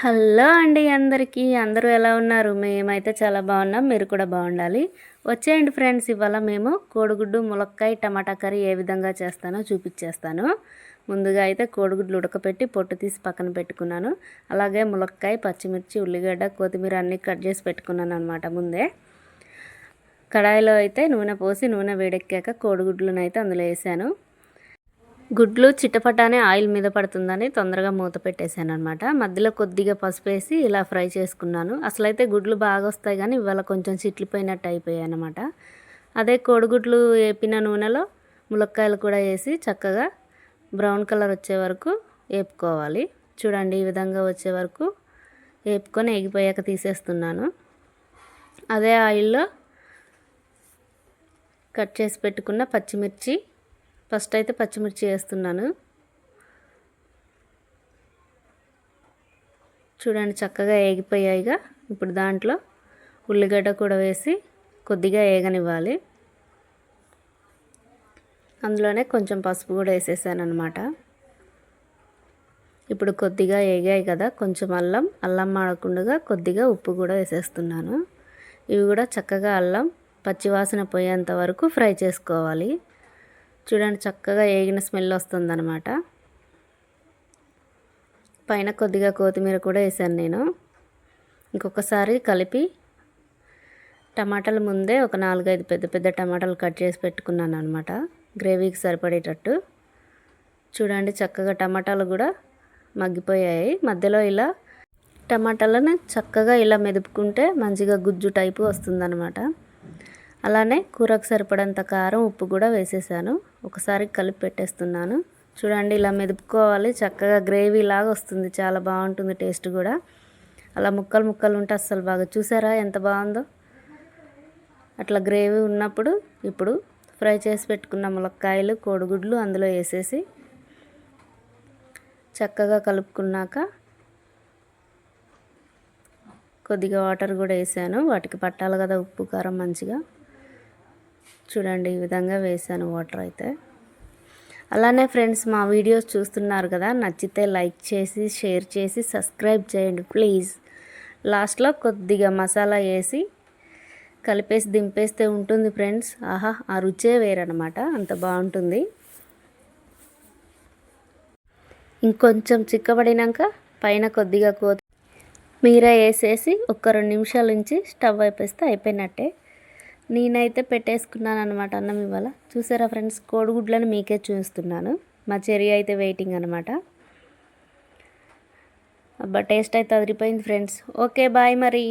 Hello అండి అందరికీ. అందరూ ఎలా ఉన్నారు? మేమైతే చాలా బాగున్నాం. మీరు కూడా బాగుండాలి. వచ్చేయండి ఫ్రెండ్స్, ఇవాళ మేము కోడిగుడ్డు ములక్కాయ టమాటా కర్రీ ఏ విధంగా చేస్తానో చూపించేస్తాను. ముందుగా అయితే కోడిగుడ్లు ఉడకపెట్టి పొట్టు తీసి పక్కన పెట్టుకున్నాను. అలాగే ములక్కాయ, పచ్చిమిర్చి, ఉల్లిగడ్డ, కొత్తిమీర అన్నీ కట్ చేసి పెట్టుకున్నాను అనమాట ముందే. కడాయిలో అయితే నూనె పోసి నూనె వేడెక్కాక కోడిగుడ్లను అయితే అందులో వేసాను. గుడ్లు చిటపటానే ఆయిల్ మీద పడుతుందని తొందరగా మూత పెట్టేశాను అనమాట. మధ్యలో కొద్దిగా పసుపు వేసి ఇలా ఫ్రై చేసుకున్నాను. అసలైతే గుడ్లు బాగా వస్తాయి కానీ ఇవాళ కొంచెం చిట్లిపోయినట్టు అయిపోయాయి అనమాట. అదే కోడిగుడ్లు వేపిన నూనెలో ములక్కాయలు కూడా వేసి చక్కగా బ్రౌన్ కలర్ వచ్చే వరకు వేపుకోవాలి. చూడండి, ఈ విధంగా వచ్చే వరకు వేపుకొని ఎగిపోయాక తీసేస్తున్నాను. అదే ఆయిల్లో కట్ చేసి పెట్టుకున్న పచ్చిమిర్చి, ఫస్ట్ అయితే పచ్చిమిర్చి వేస్తున్నాను. చూడండి, చక్కగా ఏగిపోయాయిగా. ఇప్పుడు దాంట్లో ఉల్లిగడ్డ కూడా వేసి కొద్దిగా ఏగనివ్వాలి. అందులోనే కొంచెం పసుపు కూడా వేసేసాను అనమాట. ఇప్పుడు కొద్దిగా ఏగాయి కదా, కొంచెం అల్లం మాడకుండా కొద్దిగా ఉప్పు కూడా వేసేస్తున్నాను. ఇవి కూడా చక్కగా అల్లం పచ్చివాసన పోయేంత వరకు ఫ్రై చేసుకోవాలి. చూడండి, చక్కగా ఏగిన స్మెల్ వస్తుందన్నమాట. పైన కొద్దిగా కొత్తిమీర కూడా వేసాను నేను. ఇంకొకసారి కలిపి టమాటాలు ముందే ఒక 4-5 పెద్ద పెద్ద టమాటాలు కట్ చేసి పెట్టుకున్నాను అనమాట, గ్రేవీకి సరిపడేటట్టు. చూడండి, చక్కగా టమాటాలు కూడా మగ్గిపోయాయి. మధ్యలో ఇలా టమాటాలను చక్కగా ఇలా మెదుపుకుంటే మంచిగా గుజ్జు టైపు వస్తుందన్నమాట. అలానే కూరకు సరిపడంత కారం, ఉప్పు కూడా వేసేసాను. ఒకసారి కలిపి పెట్టేస్తున్నాను. చూడండి, ఇలా మెదుపుకోవాలి. చక్కగా గ్రేవీ లాగా వస్తుంది, చాలా బాగుంటుంది టేస్ట్ కూడా. అలా ముక్కలు ముక్కలు ఉంటే అస్సలు బాగా, చూసారా ఎంత బాగుందో. అట్లా గ్రేవీ ఉన్నప్పుడు ఇప్పుడు ఫ్రై చేసి పెట్టుకున్న ములక్కాయలు, కోడిగుడ్లు అందులో వేసేసి చక్కగా కలుపుకున్నాక కొద్దిగా వాటర్ కూడా వేసాను, వాటికి పట్టాలి కదా ఉప్పు కారం మంచిగా. చూడండి, ఈ విధంగా వేసాను వాటర్ అయితే. అలానే ఫ్రెండ్స్, మా వీడియోస్ చూస్తున్నారు కదా, నచ్చితే లైక్ చేసి షేర్ చేసి సబ్స్క్రైబ్ చేయండి ప్లీజ్. లాస్ట్లో కొద్దిగా మసాలా వేసి కలిపేసి దింపేస్తే ఉంటుంది ఫ్రెండ్స్. ఆహా, ఆ రుచే వేరనమాట, అంత బాగుంటుంది. ఇంకొంచెం చిక్కబడినాక పైన కొద్దిగా కొత్తిమీర వేసేసి ఒక 2 నిమిషాల నుంచి స్టవ్ అయిపోతే అయిపోయినట్టే. నేనైతే పెట్టేసుకున్నాను అనమాట అన్నం ఇవాళ. చూసారా ఫ్రెండ్స్, కోడిగుడ్లను మీకే చూస్తున్నాను. మా చెర్రీ అయితే వెయిటింగ్ అనమాట. అబ్బా, టేస్ట్ అయితే అదిరిపోయింది ఫ్రెండ్స్. ఓకే, బాయ్ మరి.